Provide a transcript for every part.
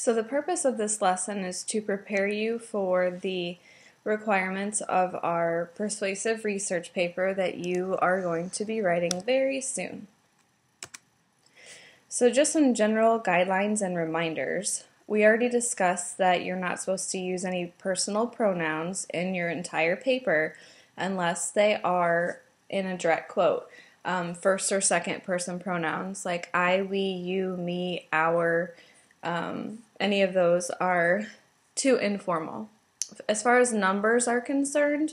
So the purpose of this lesson is to prepare you for the requirements of our persuasive research paper that you are going to be writing very soon. So just some general guidelines and reminders. We already discussed that you're not supposed to use any personal pronouns in your entire paper unless they are in a direct quote. First or second person pronouns like I, we, you, me, our, any of those are too informal. As far as numbers are concerned,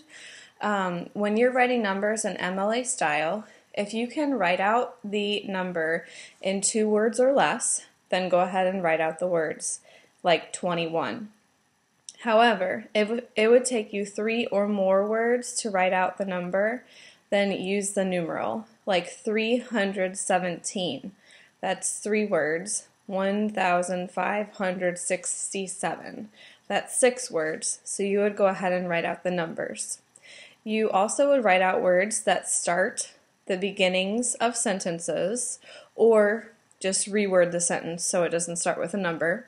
when you're writing numbers in MLA style, if you can write out the number in 2 words or less, then go ahead and write out the words, like 21. However, it would take you 3 or more words to write out the number, then use the numeral, like 317. That's 3 words, 1,567. That's 6 words, so you would go ahead and write out the numbers. You also would write out words that start the beginnings of sentences, or just reword the sentence so it doesn't start with a number.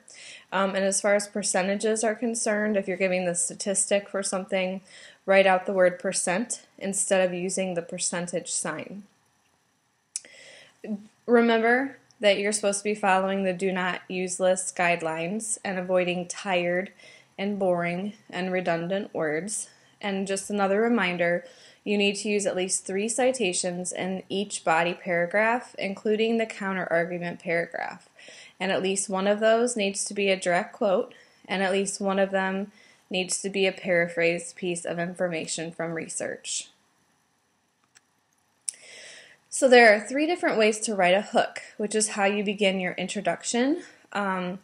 And as far as percentages are concerned, if you're giving the statistic for something, write out the word percent instead of using the percentage sign. Remember that you're supposed to be following the do not use list guidelines and avoiding tired and boring and redundant words. And just another reminder, you need to use at least 3 citations in each body paragraph, including the counter-argument paragraph. And at least one of those needs to be a direct quote, and at least one of them needs to be a paraphrased piece of information from research. So there are 3 different ways to write a hook, which is how you begin your introduction. Well,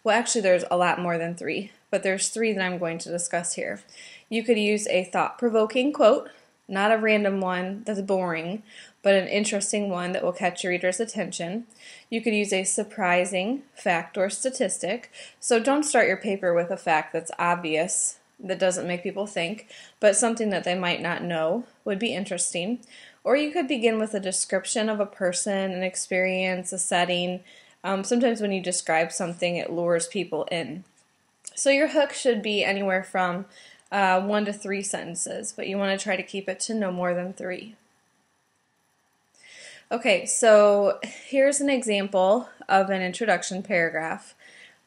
actually there's a lot more than 3, but there's 3 that I'm going to discuss here. You could use a thought-provoking quote, not a random one that's boring, but an interesting one that will catch your reader's attention. You could use a surprising fact or statistic, so don't start your paper with a fact that's obvious, that doesn't make people think, but something that they might not know would be interesting. Or you could begin with a description of a person, an experience, a setting. Sometimes when you describe something, it lures people in. So your hook should be anywhere from 1 to 3 sentences, but you want to try to keep it to no more than 3. Okay, so here's an example of an introduction paragraph.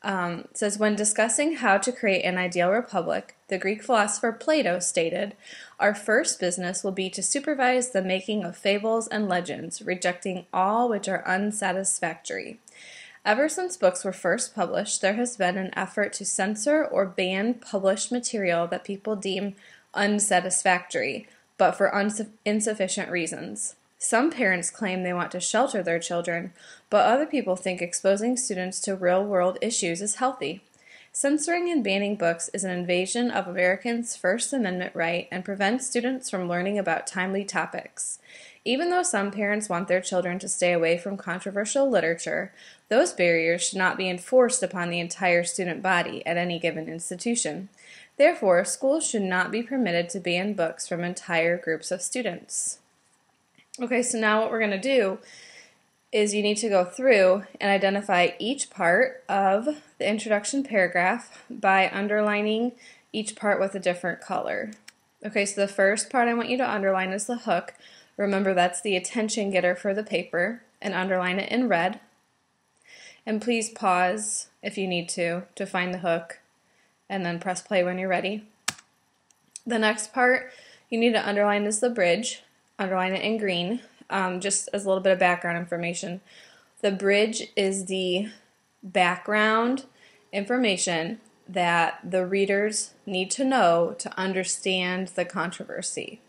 It says, when discussing how to create an ideal republic, the Greek philosopher Plato stated, our first business will be to supervise the making of fables and legends, rejecting all which are unsatisfactory. Ever since books were first published, there has been an effort to censor or ban published material that people deem unsatisfactory, but for insufficient reasons. Some parents claim they want to shelter their children, but other people think exposing students to real-world issues is healthy. Censoring and banning books is an invasion of Americans' First Amendment right and prevents students from learning about timely topics. Even though some parents want their children to stay away from controversial literature, those barriers should not be enforced upon the entire student body at any given institution. Therefore, schools should not be permitted to ban books from entire groups of students. Okay, so now what we're going to do is you need to go through and identify each part of the introduction paragraph by underlining each part with a different color. Okay, so the first part I want you to underline is the hook. Remember, that's the attention getter for the paper, and underline it in red. And please pause if you need to find the hook, and then press play when you're ready. The next part you need to underline is the bridge. Underline it in green, just as a little bit of background information. The bridge is the background information that the readers need to know to understand the controversy.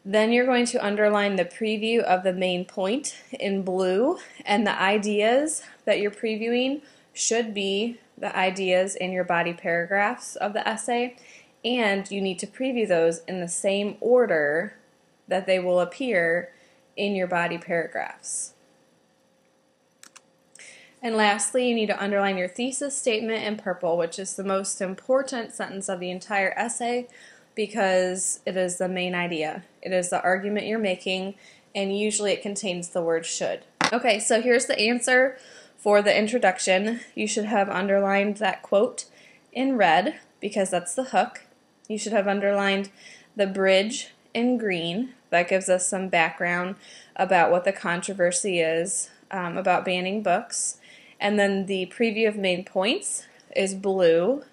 Then you're going to underline the preview of the main point in blue, and the ideas that you're previewing should be the ideas in your body paragraphs of the essay, and you need to preview those in the same order that they will appear in your body paragraphs. And lastly, you need to underline your thesis statement in purple, which is the most important sentence of the entire essay because it is the main idea. It is the argument you're making, and usually it contains the word should. Okay, so here's the answer For the introduction, you should have underlined that quote in red because that's the hook. You should have underlined the bridge in green. That gives us some background about what the controversy is about banning books. And then the preview of main points is blue.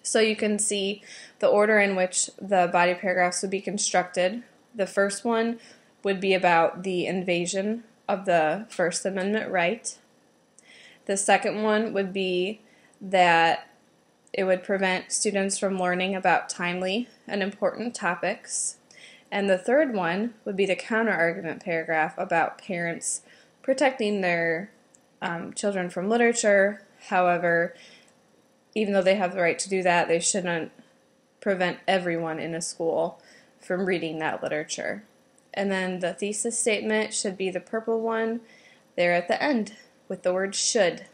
So you can see the order in which the body paragraphs would be constructed. The first one would be about the invasion of the First Amendment right. The second one would be that it would prevent students from learning about timely and important topics. And the third one would be the counter-argument paragraph about parents protecting their children from literature. However, even though they have the right to do that, they shouldn't prevent everyone in a school from reading that literature. And then the thesis statement should be the purple one there at the end with the word should.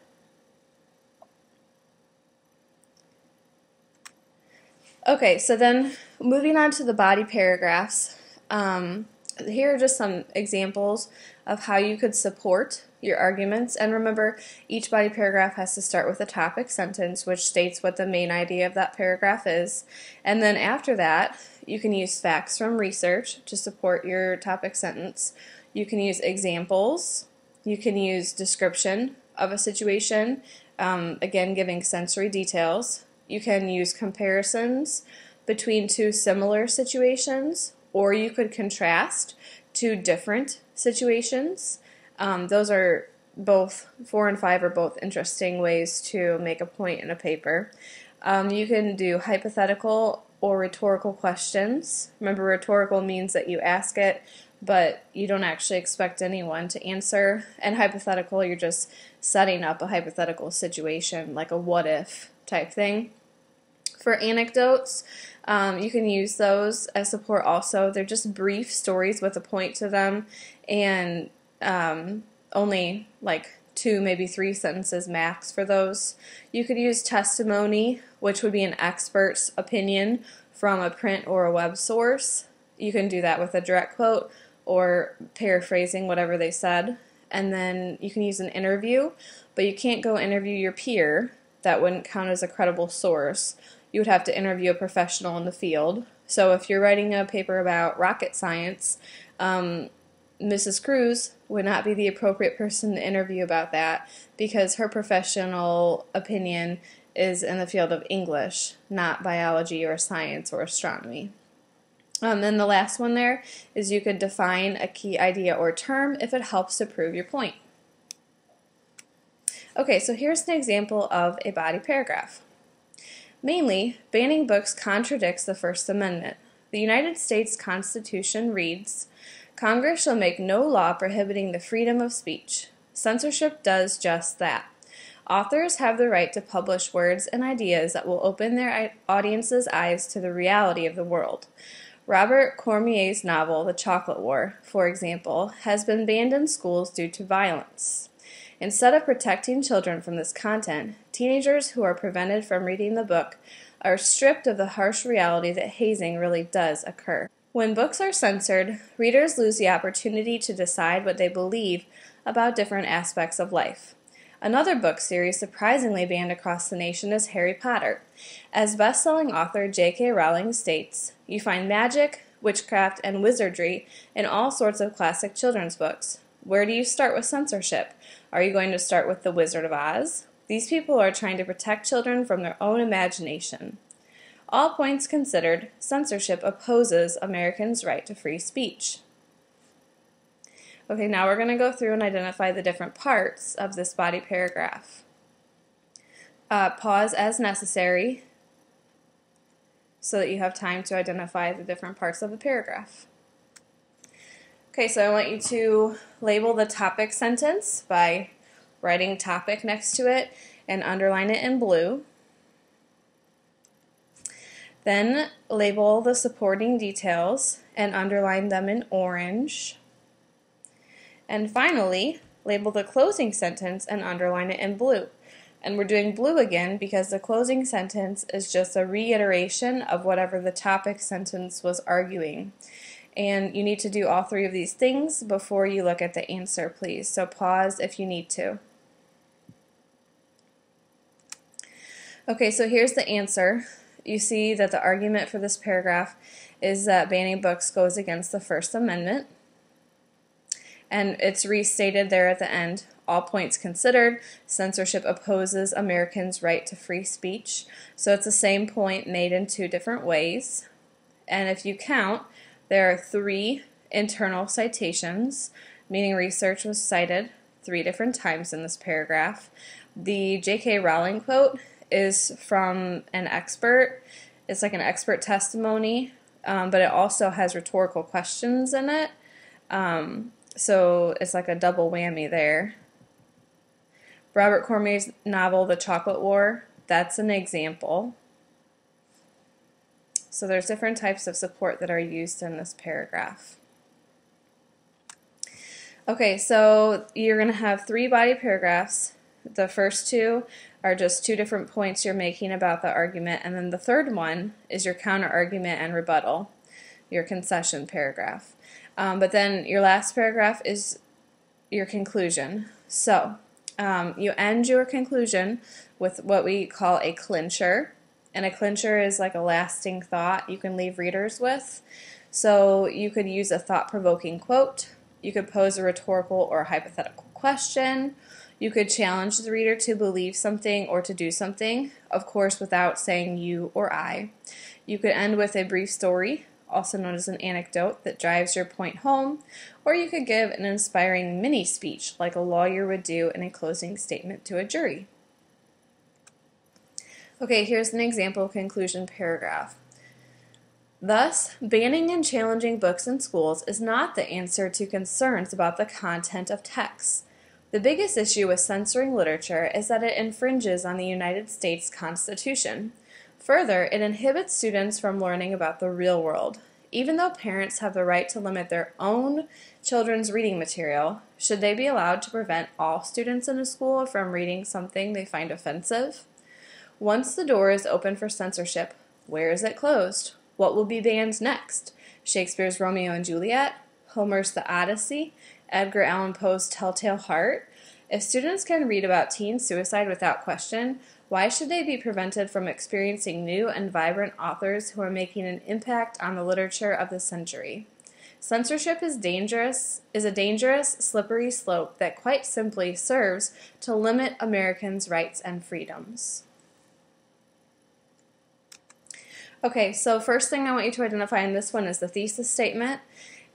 Okay, so then moving on to the body paragraphs, here are just some examples of how you could support your arguments. And remember, each body paragraph has to start with a topic sentence, which states what the main idea of that paragraph is. And then after that, you can use facts from research to support your topic sentence. You can use examples. You can use description of a situation, again, giving sensory details. You can use comparisons between two similar situations, or you could contrast two different situations. Those are both, 4 and 5 are both interesting ways to make a point in a paper. You can do hypothetical or rhetorical questions. Remember, rhetorical means that you ask it, but you don't actually expect anyone to answer. And hypothetical, you're just setting up a hypothetical situation, like a what-if type thing. For anecdotes, you can use those as support also. They're just brief stories with a point to them, and only like 2, maybe 3 sentences max for those. You could use testimony, which would be an expert's opinion from a print or a web source. You can do that with a direct quote or paraphrasing whatever they said. And then you can use an interview, but you can't go interview your peer. That wouldn't count as a credible source. You would have to interview a professional in the field. So if you're writing a paper about rocket science, Mrs. Kruse would not be the appropriate person to interview about that because her professional opinion is in the field of English, not biology or science or astronomy. Then the last one there is you could define a key idea or term if it helps to prove your point. Okay, so here's an example of a body paragraph. Mainly, banning books contradicts the First Amendment. The United States Constitution reads, "Congress shall make no law prohibiting the freedom of speech. Censorship does just that. Authors have the right to publish words and ideas that will open their audience's eyes to the reality of the world." Robert Cormier's novel, The Chocolate War, for example, has been banned in schools due to violence. Instead of protecting children from this content, teenagers who are prevented from reading the book are stripped of the harsh reality that hazing really does occur. When books are censored, readers lose the opportunity to decide what they believe about different aspects of life. Another book series surprisingly banned across the nation is Harry Potter. As best-selling author J.K. Rowling states, "You find magic, witchcraft, and wizardry in all sorts of classic children's books. Where do you start with censorship? Are you going to start with The Wizard of Oz? These people are trying to protect children from their own imagination." All points considered, censorship opposes Americans' right to free speech. Okay, now we're going to go through and identify the different parts of this body paragraph. Pause as necessary so that you have time to identify the different parts of the paragraph. Okay, so I want you to label the topic sentence by writing topic next to it and underline it in blue. Then label the supporting details and underline them in orange. And finally, label the closing sentence and underline it in blue. And we're doing blue again because the closing sentence is just a reiteration of whatever the topic sentence was arguing. And you need to do all 3 of these things before you look at the answer, please. So pause if you need to. Okay, so here's the answer. You see that the argument for this paragraph is that banning books goes against the First Amendment. And it's restated there at the end. All points considered, censorship opposes Americans' right to free speech. So it's the same point made in two different ways. And if you count, there are 3 internal citations, meaning research was cited 3 different times in this paragraph. The J.K. Rowling quote is from an expert. It's like an expert testimony, but it also has rhetorical questions in it. So it's like a double whammy there. Robert Cormier's novel, The Chocolate War, that's an example. So there's different types of support that are used in this paragraph. Okay, so you're going to have 3 body paragraphs. The first 2 are just 2 different points you're making about the argument, and then the third one is your counter argument and rebuttal, your concession paragraph. But then your last paragraph is your conclusion. So you end your conclusion with what we call a clincher. And a clincher is like a lasting thought you can leave readers with. So you could use a thought-provoking quote. You could pose a rhetorical or hypothetical question. You could challenge the reader to believe something or to do something, of course without saying you or I. You could end with a brief story, also known as an anecdote, that drives your point home, or you could give an inspiring mini speech like a lawyer would do in a closing statement to a jury. Okay, here's an example conclusion paragraph. Thus, banning and challenging books in schools is not the answer to concerns about the content of texts. The biggest issue with censoring literature is that it infringes on the United States Constitution. Further, it inhibits students from learning about the real world. Even though parents have the right to limit their own children's reading material, should they be allowed to prevent all students in a school from reading something they find offensive? Once the door is open for censorship, where is it closed? What will be banned next? Shakespeare's Romeo and Juliet? Homer's The Odyssey? Edgar Allan Poe's Telltale Heart? If students can read about teen suicide without question, why should they be prevented from experiencing new and vibrant authors who are making an impact on the literature of the century? Censorship is a dangerous, slippery slope that quite simply serves to limit Americans' rights and freedoms. Okay, so first thing I want you to identify in this one is the thesis statement,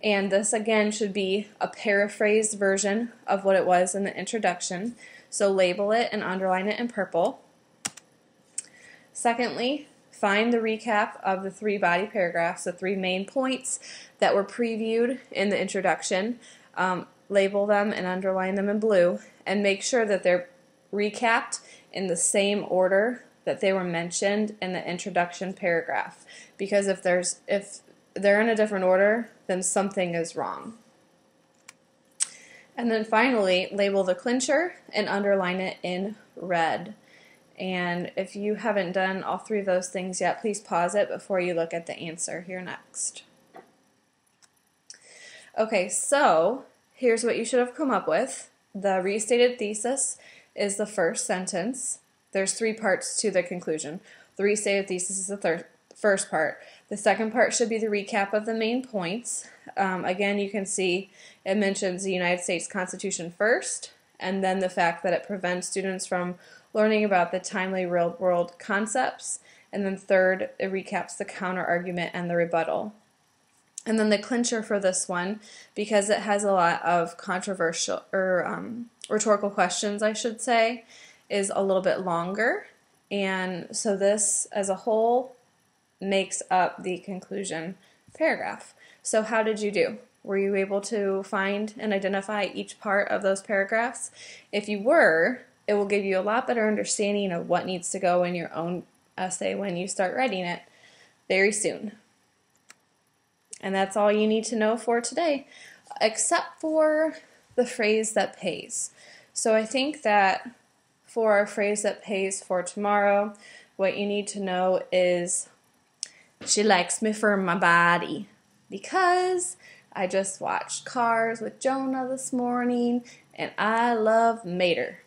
and this again should be a paraphrased version of what it was in the introduction, so label it and underline it in purple. Secondly, find the recap of the 3 body paragraphs, the 3 main points that were previewed in the introduction, label them and underline them in blue, and make sure that they're recapped in the same order that they were mentioned in the introduction paragraph, because if they're in a different order, then something is wrong. And then finally, label the clincher and underline it in red. And if you haven't done all 3 of those things yet, please pause it before you look at the answer here next. Okay, so here's what you should have come up with. The restated thesis is the first sentence. There's 3 parts to the conclusion. The restated thesis is the first part. The second part should be the recap of the main points. Again, you can see it mentions the United States Constitution first, and then the fact that it prevents students from learning about the timely real-world concepts, and then third, it recaps the counter-argument and the rebuttal. And then the clincher for this one, because it has a lot of controversial, or rhetorical questions, I should say, is a little bit longer, and so this as a whole makes up the conclusion paragraph. So how did you do? Were you able to find and identify each part of those paragraphs? If you were, it will give you a lot better understanding of what needs to go in your own essay when you start writing it very soon. And that's all you need to know for today, except for the phrase that pays. So I think that for our phrase that pays for tomorrow, what you need to know is, she likes me for my body, because I just watched Cars with Jonah this morning, and I love Mater.